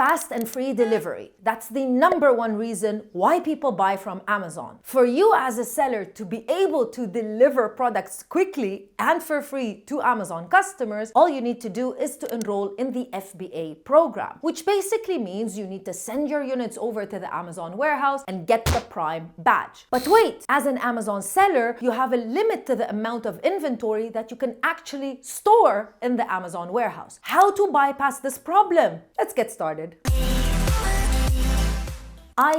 fast and free delivery. That's the #1 reason why people buy from Amazon. For you as a seller to be able to deliver products quickly and for free to Amazon customers, all you need to do is to enroll in the FBA program, which basically means you need to send your units over to the Amazon warehouse and get the Prime badge. But wait, as an Amazon seller, you have a limit to the amount of inventory that you can actually store in the Amazon warehouse. How to bypass this problem? Let's get started.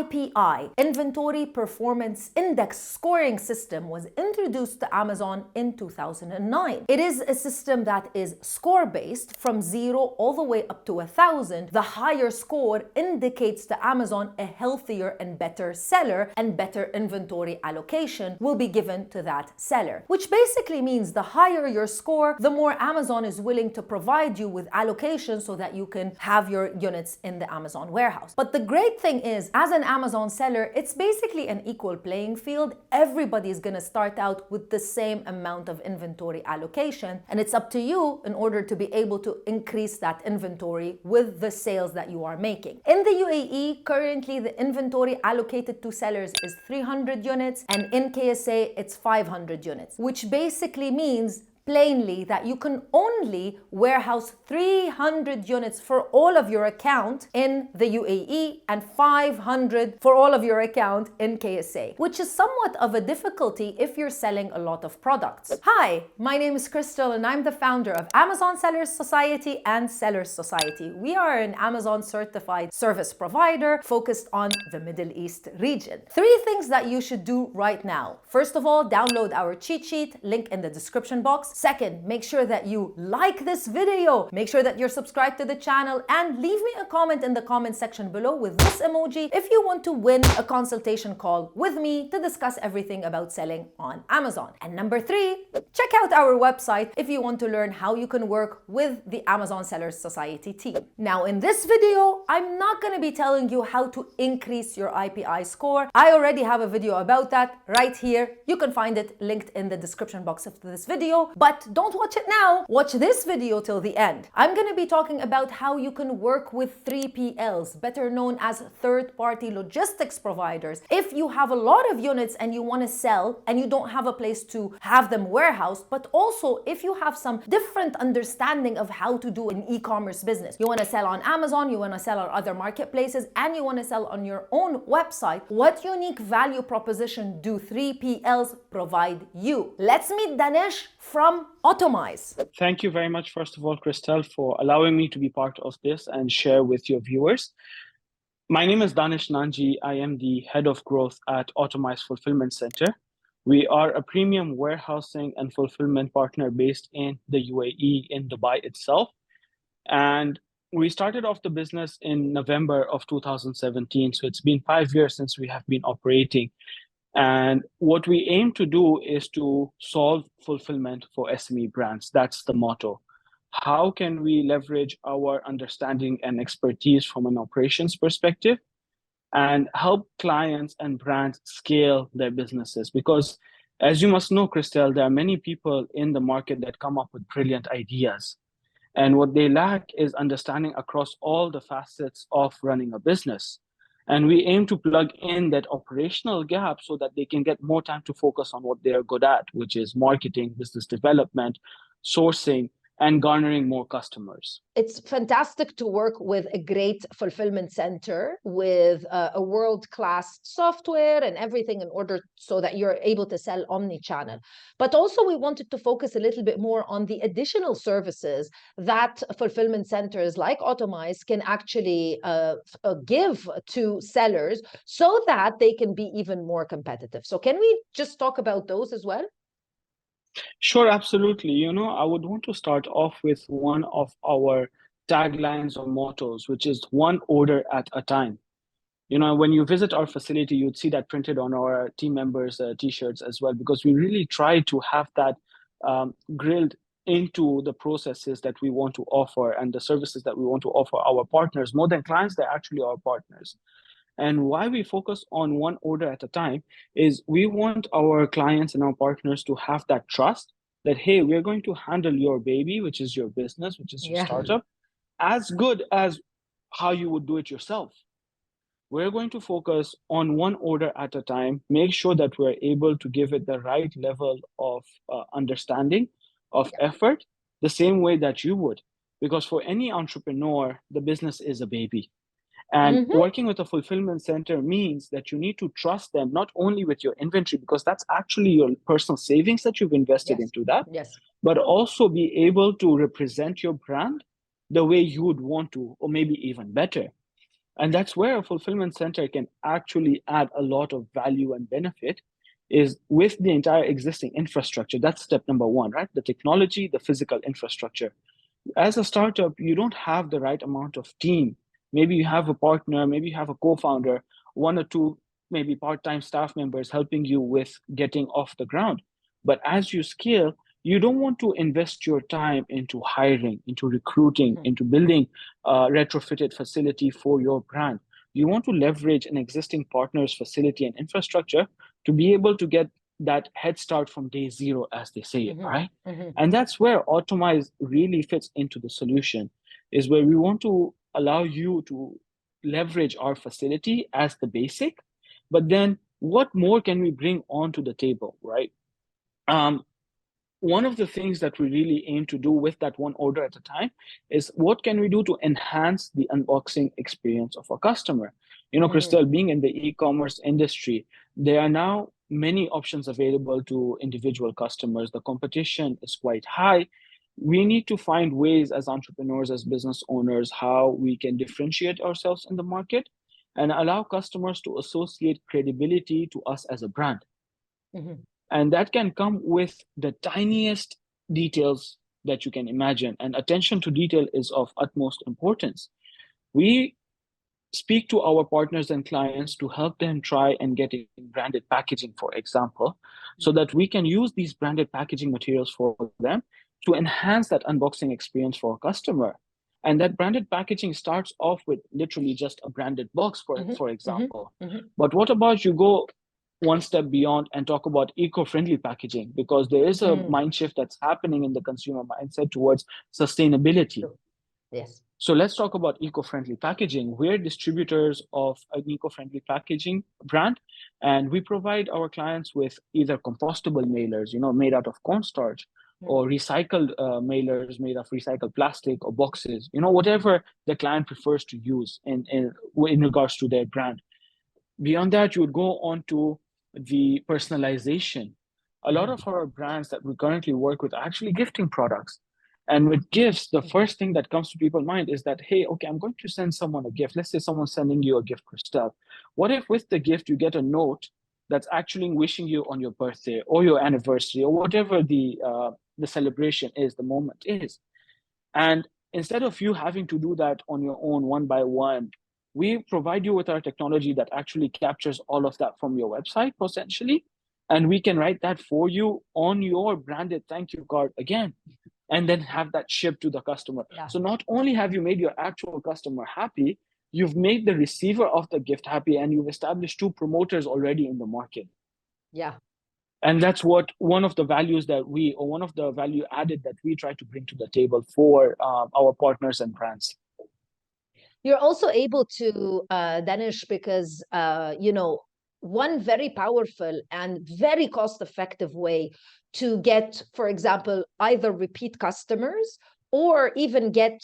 IPI, Inventory Performance Index scoring system, was introduced to Amazon in 2009. It is a system that is score-based from 0 all the way up to 1,000. The higher score indicates to Amazon a healthier and better seller, and better inventory allocation will be given to that seller, which basically means the higher your score, the more Amazon is willing to provide you with allocation so that you can have your units in the Amazon warehouse. But the great thing is, as an Amazon seller, it's basically an equal playing field. Everybody's gonna start out with the same amount of inventory allocation, and it's up to you in order to be able to increase that inventory with the sales that you are making. In the UAE, currently the inventory allocated to sellers is 300 units, and in KSA it's 500 units, which basically means plainly that you can only warehouse 300 units for all of your account in the UAE and 500 for all of your account in KSA, which is somewhat of a difficulty if you're selling a lot of products. Hi, my name is Crystal and I'm the founder of Amazon Sellers Society and Sellers Society. We are an Amazon certified service provider focused on the Middle East region. 3 things that you should do right now. First of all, download our cheat sheet, link in the description box. Second, make sure that you like this video, make sure that you're subscribed to the channel, and leave me a comment in the comment section below with this emoji if you want to win a consultation call with me to discuss everything about selling on Amazon. And number 3, check out our website if you want to learn how you can work with the Amazon Sellers Society team. Now, in this video, I'm not going to be telling you how to increase your IPI score. I already have a video about that right here. You can find it linked in the description box of this video. But don't watch it now. Watch this video till the end. I'm going to be talking about how you can work with 3PLs, better known as third-party logistics providers. If you have a lot of units and you want to sell and you don't have a place to have them warehoused, but also if you have some different understanding of how to do an e-commerce business. You want to sell on Amazon, you want to sell on other marketplaces, and you want to sell on your own website. What unique value proposition do 3PLs provide you? Let's meet Danish from Automyze. Thank you very much, first of all, Christelle, for allowing me to be part of this and share with your viewers. My name is Danish Nanji. I am the head of growth at Automyze Fulfillment Center. We are a premium warehousing and fulfillment partner based in the UAE, in Dubai itself. And we started off the business in November of 2017. So it's been 5 years since we have been operating. And what we aim to do is to solve fulfillment for SME brands. That's the motto. How can we leverage our understanding and expertise from an operations perspective and help clients and brands scale their businesses? Because as you must know, Christelle, there are many people in the market that come up with brilliant ideas. And what they lack is understanding across all the facets of running a business. And we aim to plug in that operational gap so that they can get more time to focus on what they're good at, which is marketing, business development, sourcing, and garnering more customers. It's fantastic to work with a great fulfillment center with a world-class software and everything in order so that you're able to sell omni-channel. But also we wanted to focus a little bit more on the additional services that fulfillment centers like Automyze can actually give to sellers so that they can be even more competitive. So can we just talk about those as well? Sure, absolutely. I would want to start off with one of our taglines or mottos, which is one order at a time. When you visit our facility, you'd see that printed on our team members' t-shirts as well, because we really try to have that grilled into the processes that we want to offer and the services that we want to offer our partners. More than clients, they're actually our partners. And why we focus on one order at a time is we want our clients and our partners to have that trust that, hey, we're going to handle your baby, which is your business, which is your startup, as good as how you would do it yourself. We're going to focus on one order at a time, make sure that we're able to give it the right level of understanding, of effort, the same way that you would. Because for any entrepreneur, the business is a baby. And working with a fulfillment center means that you need to trust them not only with your inventory, because that's actually your personal savings that you've invested into that, but also be able to represent your brand the way you would want to, or maybe even better. And that's where a fulfillment center can actually add a lot of value and benefit, is with the entire existing infrastructure. That's step number one, right? The technology, the physical infrastructure. As a startup, you don't have the right amount of team. Maybe you have a partner, maybe you have a co-founder, one or two maybe part-time staff members helping you with getting off the ground. But as you scale, you don't want to invest your time into hiring, into recruiting, into building a retrofitted facility for your brand. You want to leverage an existing partner's facility and infrastructure to be able to get that head start from day zero, as they say it, right? And that's where Automyze really fits into the solution, is where we want to allow you to leverage our facility as the basic, but then what more can we bring onto the table, right? One of the things that we really aim to do with that one order at a time is what can we do to enhance the unboxing experience of our customer? You know, Christelle, being in the e-commerce industry, there are now many options available to individual customers. The competition is quite high. We need to find ways as entrepreneurs, as business owners, how we can differentiate ourselves in the market and allow customers to associate credibility to us as a brand. And that can come with the tiniest details that you can imagine. And attention to detail is of utmost importance. We speak to our partners and clients to help them try and get in branded packaging, for example, so that we can use these branded packaging materials for them to enhance that unboxing experience for a customer. And that branded packaging starts off with literally just a branded box, for example. But what about you go one step beyond and talk about eco-friendly packaging, because there is a mind shift that's happening in the consumer mindset towards sustainability. Yes. So let's talk about eco-friendly packaging. We're distributors of an eco-friendly packaging brand, and we provide our clients with either compostable mailers, you know, made out of cornstarch, or recycled mailers made of recycled plastic, or boxes, you know, whatever the client prefers to use in regards to their brand. Beyond that, you would go on to the personalization. A lot of our brands that we currently work with are actually gifting products. And with gifts, the first thing that comes to people's mind is that, hey, okay, I'm going to send someone a gift. Let's say someone's sending you a gift, Christelle. What if with the gift you get a note that's actually wishing you on your birthday or your anniversary or whatever the celebration is, the moment is. And instead of you having to do that on your own one by one, we provide you with our technology that actually captures all of that from your website, potentially. And we can write that for you on your branded thank you card again, and then have that shipped to the customer. So not only have you made your actual customer happy, you've made the receiver of the gift happy, and you've established two promoters already in the market. Yeah. And that's what one of the values that we, or one of the value added that we try to bring to the table for our partners and brands. You're also able to, Danish, because, you know, one very powerful and very cost-effective way to get, for example, either repeat customers or even get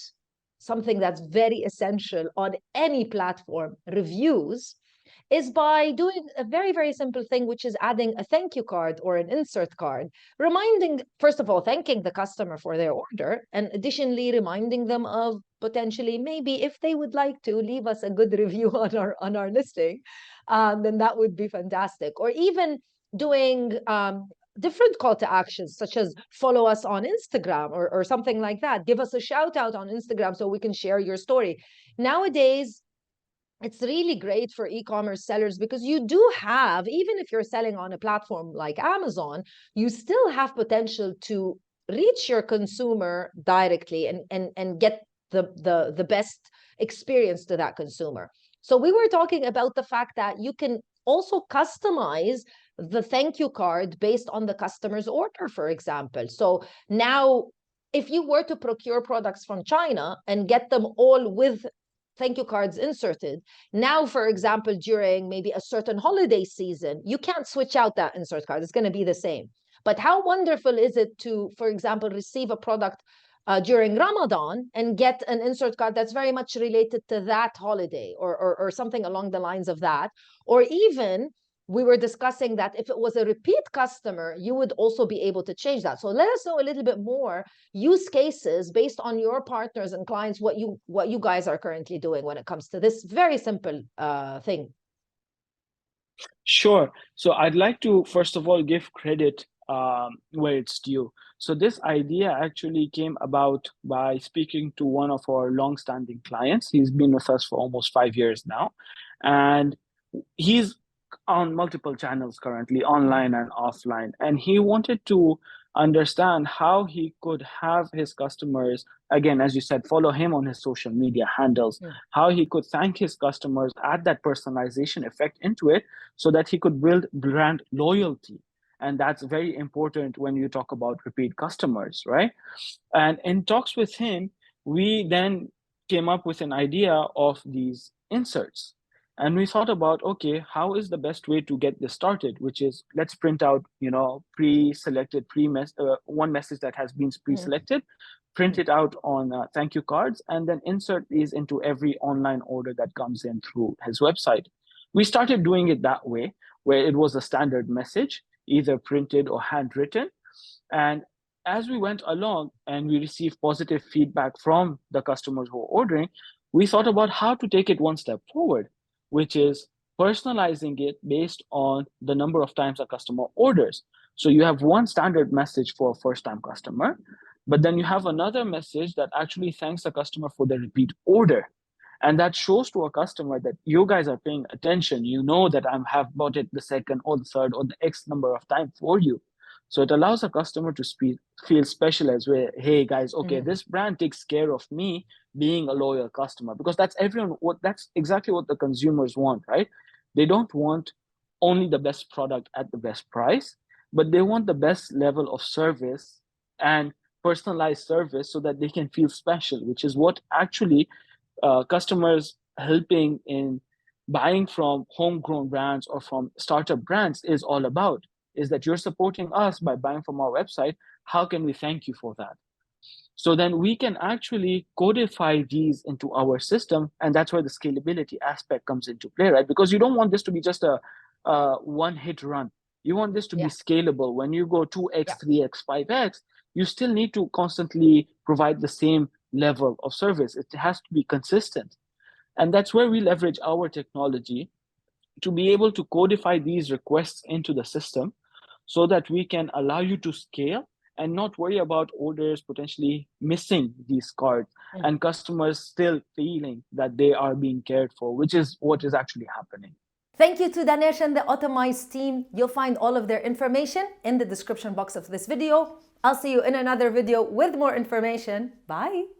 something that's very essential on any platform, reviews, is by doing a very, very simple thing, which is adding a thank you card or an insert card, reminding, first of all, thanking the customer for their order, and additionally reminding them of potentially maybe if they would like to leave us a good review on our listing, then that would be fantastic. Or even doing different call to actions, such as follow us on Instagram or something like that. Give us a shout out on Instagram so we can share your story. Nowadays, it's really great for e-commerce sellers because you do have, even if you're selling on a platform like Amazon, you still have potential to reach your consumer directly and get the best experience to that consumer. So we were talking about the fact that you can also customize the thank you card based on the customer's order, for example. So now, if you were to procure products from China and get them all with thank you cards inserted. Now, for example, during maybe a certain holiday season, you can't switch out that insert card. It's going to be the same. But how wonderful is it to, for example, receive a product during Ramadan and get an insert card that's very much related to that holiday, or something along the lines of that. Or even, we were discussing that if it was a repeat customer, you would also be able to change that. So let us know a little bit more use cases based on your partners and clients, what you guys are currently doing when it comes to this very simple thing. Sure. So I'd like to, first of all, give credit where it's due. So this idea actually came about by speaking to one of our long-standing clients. He's been with us for almost 5 years now. And he's on multiple channels currently, online and offline. And he wanted to understand how he could have his customers, again, as you said, follow him on his social media handles, how he could thank his customers, add that personalization effect into it so that he could build brand loyalty. And that's very important when you talk about repeat customers, right? And in talks with him, we then came up with an idea of these inserts. And we thought about, okay, how is the best way to get this started? Which is, let's print out, pre-selected one message that has been pre-selected, print it out on thank you cards, and then insert these into every online order that comes in through his website. We started doing it that way, where it was a standard message, either printed or handwritten. And as we went along and we received positive feedback from the customers who were ordering, we thought about how to take it one step forward, which is personalizing it based on the number of times a customer orders. So you have one standard message for a first-time customer, but then you have another message that actually thanks the customer for the repeat order. And that shows to a customer that you guys are paying attention. You know that I have bought it the second or the third or the X number of time for you. So it allows a customer to feel special as well. Hey guys, okay, this brand takes care of me being a loyal customer, because that's exactly what the consumers want, right? They don't want only the best product at the best price, but they want the best level of service and personalized service so that they can feel special, which is what actually customers helping in buying from homegrown brands or from startup brands is all about, is that you're supporting us by buying from our website. How can we thank you for that? So then we can actually codify these into our system, and that's where the scalability aspect comes into play, right? Because you don't want this to be just a one-hit run. You want this to be scalable. When you go 2x, 3x, 5x, you still need to constantly provide the same level of service. It has to be consistent. And that's where we leverage our technology to be able to codify these requests into the system so that we can allow you to scale and not worry about orders potentially missing these cards and customers still feeling that they are being cared for, which is what is actually happening. Thank you to Danesh and the Automyze team. You'll find all of their information in the description box of this video. I'll see you in another video with more information. Bye.